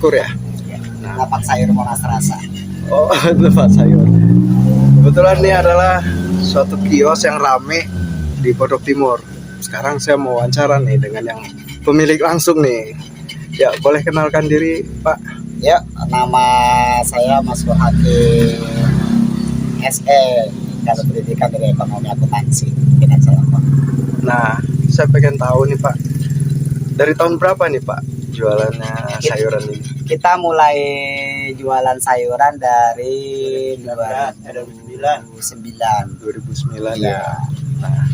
Pur ya? Lapak sayur Monas Rasa. Oh, tempat sayur. Kebetulan ini adalah suatu kios yang rame di Pondok Timur. Sekarang saya mau wawancara nih dengan yang pemilik langsung nih. Ya, boleh kenalkan diri, Pak? Ya, nama saya Mas Hakim SE, kalau pendidikan dari ekonomi akuntansi finansial. Nah, saya pengen tahu nih, Pak. Dari tahun berapa nih, Pak, jualannya sayuran ini? Kita mulai jualan sayuran dari 2009. 2009 Ya. ya. Nah,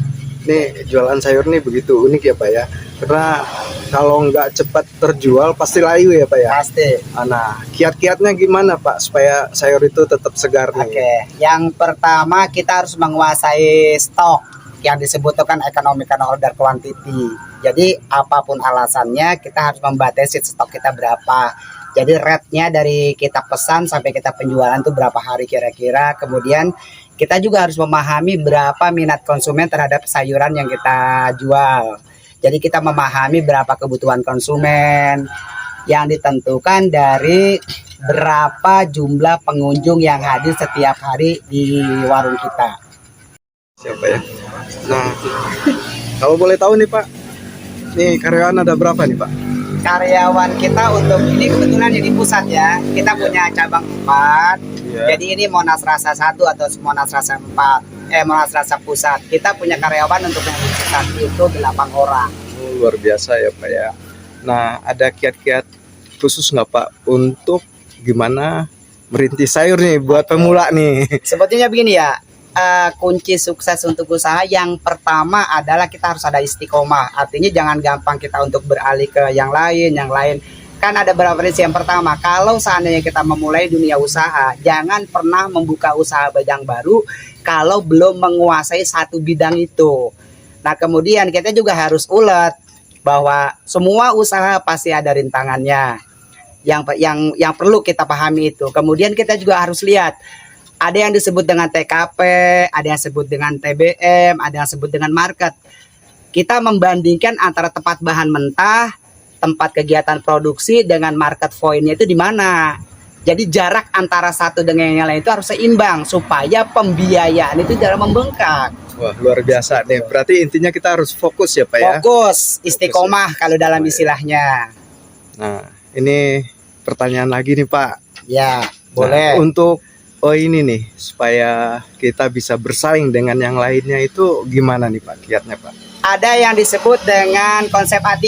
ini jualan sayur nih begitu unik ya, Pak ya. Karena kalau nggak cepat terjual pasti layu ya, Pak ya. Pasti. Nah, kiat-kiatnya gimana, Pak, supaya sayur itu tetap segar nih? Oke, yang pertama kita harus menguasai stok yang disebutkan economical order quantity. Jadi apapun alasannya kita harus membatasi stok kita berapa. Jadi rate-nya dari kita pesan sampai kita penjualan itu berapa hari kira-kira. Kemudian kita juga harus memahami berapa minat konsumen terhadap sayuran yang kita jual. Jadi kita memahami berapa kebutuhan konsumen yang ditentukan dari berapa jumlah pengunjung yang hadir setiap hari di warung kita. Siapa ya? Nah, kalau boleh tahu nih, Pak, nih karyawan ada berapa nih, Pak? Karyawan kita untuk ini kebetulan di pusat ya, kita punya cabang 4. Jadi ini Monas Rasa 1 atau Monas Rasa 4, Monas Rasa Pusat. Kita punya karyawan untuk yang di pusat itu 8 orang. Luar biasa ya, Pak ya. Nah, ada kiat-kiat khusus nggak, Pak, untuk gimana merintis sayur nih buat pemula nih? Sebetulnya begini ya, kunci sukses untuk usaha yang pertama adalah kita harus ada istiqomah. Artinya jangan gampang kita untuk beralih ke yang lain. Kan ada beberapa prinsip. Yang pertama, kalau seandainya kita memulai dunia usaha, jangan pernah membuka usaha bidang baru kalau belum menguasai satu bidang itu. Nah, kemudian kita juga harus ulet bahwa semua usaha pasti ada rintangannya. Yang perlu kita pahami itu. Kemudian kita juga harus lihat, ada yang disebut dengan TKP, ada yang disebut dengan TBM, ada yang disebut dengan market. Kita membandingkan antara tempat bahan mentah, tempat kegiatan produksi dengan market point-nya itu di mana. Jadi jarak antara satu dengan yang lain itu harus seimbang supaya pembiayaan itu tidak membengkak. Wah, luar biasa nih. Berarti intinya kita harus fokus ya, Pak ya? Fokus, istiqomah kalau dalam istilahnya. Nah, ini pertanyaan lagi nih, Pak. Ya, boleh. Nah, untuk ini nih, supaya kita bisa bersaing dengan yang lainnya itu gimana nih, Pak, kiatnya, Pak? Ada yang disebut dengan konsep A3.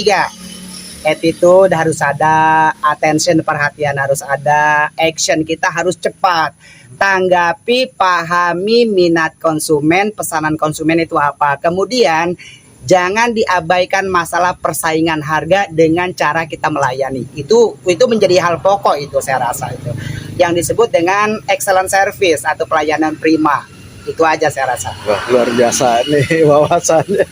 Attitude harus ada, attention, perhatian harus ada, action kita harus cepat. Tanggapi, pahami minat konsumen, pesanan konsumen itu apa. Kemudian jangan diabaikan masalah persaingan harga dengan cara kita melayani. Itu menjadi hal pokok itu, saya rasa itu. Yang disebut dengan excellent service atau pelayanan prima. Itu aja saya rasa. Wah, luar biasa nih wawasannya.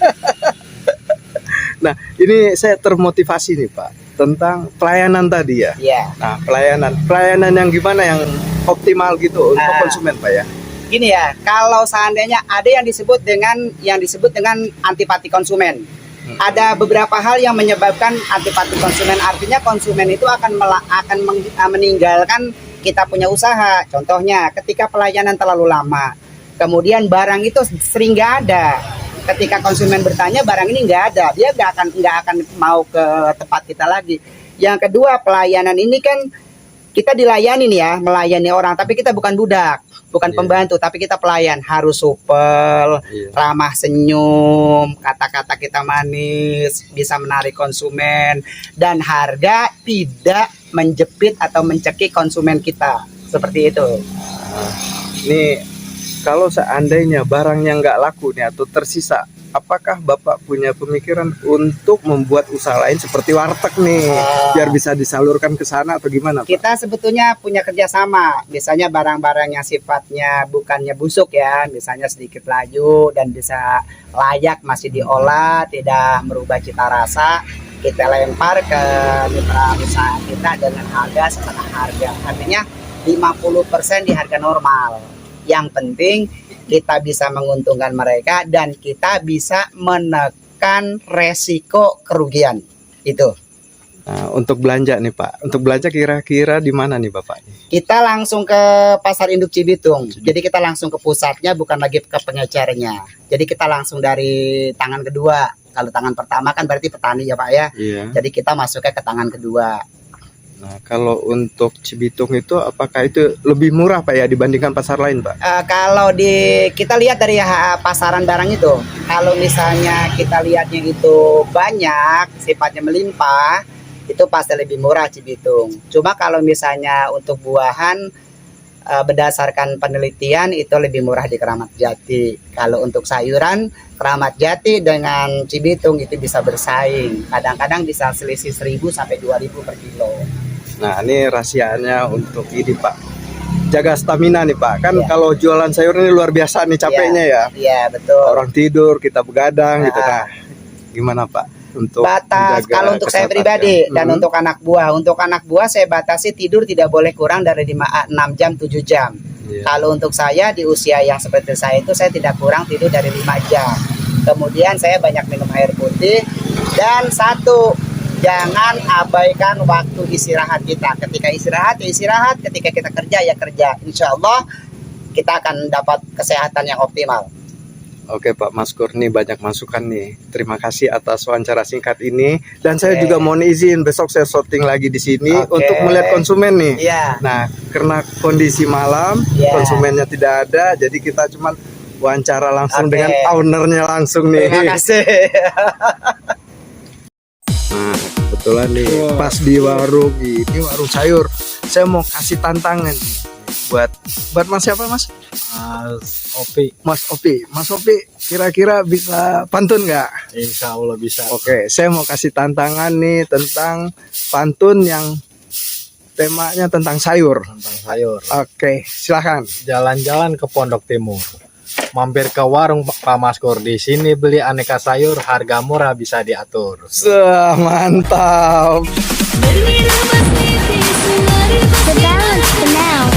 Nah, ini saya termotivasi nih, Pak, tentang pelayanan tadi ya. Iya. Nah, pelayanan yang gimana yang optimal gitu untuk konsumen, Pak ya. Gini ya, kalau seandainya ada yang disebut dengan antipati konsumen. Ada beberapa hal yang menyebabkan antipati konsumen. Artinya konsumen itu akan meninggalkan kita punya usaha. Contohnya ketika pelayanan terlalu lama, kemudian barang itu sering nggak ada. Ketika konsumen bertanya barang ini nggak ada, dia nggak akan mau ke tempat kita lagi. Yang kedua, pelayanan ini kan kita dilayani nih ya, melayani orang, tapi kita bukan budak, bukan pembantu, tapi kita pelayan. Harus supel, ramah senyum, kata-kata kita manis, bisa menarik konsumen, dan harga tidak menjepit atau mencekik konsumen kita. Seperti itu. Ini kalau seandainya barangnya nggak laku nih atau tersisa, apakah Bapak punya pemikiran untuk membuat usaha lain seperti warteg nih, biar bisa disalurkan ke sana atau gimana, Pak? Kita sebetulnya punya kerjasama, misalnya barang-barang yang sifatnya bukannya busuk ya, misalnya sedikit layu dan bisa layak masih diolah, tidak merubah cita rasa, kita lempar ke mitra usaha kita dengan harga setengah harga. Artinya 50% di harga normal. Yang penting kita bisa menguntungkan mereka dan kita bisa menekan resiko kerugian. Itu. Nah, untuk belanja nih Pak, untuk belanja kira-kira di mana nih Bapak? Kita langsung ke Pasar Induk Cibitung. Jadi kita langsung ke pusatnya, bukan lagi ke pengecernya. Jadi kita langsung dari tangan kedua. Kalau tangan pertama kan berarti petani ya Pak ya. Iya. Jadi kita masuknya ke tangan kedua. Nah, kalau untuk Cibitung itu apakah itu lebih murah Pak ya dibandingkan pasar lain Pak? Kalau kita lihat dari pasaran barang itu, kalau misalnya kita lihatnya itu banyak, sifatnya melimpah, itu pasti lebih murah Cibitung. Cuma kalau misalnya untuk buahan, berdasarkan penelitian itu lebih murah di Keramat Jati. Kalau untuk sayuran, Keramat Jati dengan Cibitung itu bisa bersaing. Kadang-kadang bisa selisih 1.000 sampai 2.000 per kilo. Nah, ini rahasianya untuk ini Pak, jaga stamina nih Pak. Kan Iya. kalau jualan sayur ini luar biasa nih capeknya ya. Iya, betul. Orang tidur, kita begadang gitu. Nah. Nah, gimana Pak untuk Batas menjaga kalau untuk saya kesehatannya? pribadi dan untuk anak buah. Untuk anak buah saya batasi tidur tidak boleh kurang dari 6 jam 7 jam. Iya. Kalau untuk saya di usia yang seperti saya itu saya tidak kurang tidur dari 5 jam. Kemudian saya banyak minum air putih, dan satu, jangan abaikan waktu istirahat kita. Ketika istirahat ya istirahat, ketika kita kerja ya kerja. Insya Allah kita akan dapat kesehatan yang optimal. Oke Pak Mas Kur, nih banyak masukan nih. Terima kasih atas wawancara singkat ini. Dan saya Oke. juga mohon izin besok saya syuting lagi di sini Oke. untuk melihat konsumen nih. Iya. Nah, karena kondisi malam, Iya. konsumennya tidak ada, jadi kita cuma wawancara langsung Oke. dengan ownernya langsung nih. Terima kasih. Nah, kebetulan nih pas di warung ini, warung sayur, saya mau kasih tantangan nih buat Mas siapa Mas? Opi, Mas Opi, kira-kira bisa pantun nggak? insya Allah bisa. Oke, saya mau kasih tantangan nih tentang pantun yang temanya tentang sayur. Tentang sayur. Oke, silakan. Jalan-jalan ke Pondok Timur, mampir ke warung Pak Maskur. Di sini beli aneka sayur, harga murah bisa diatur. Mantap. The balance for now.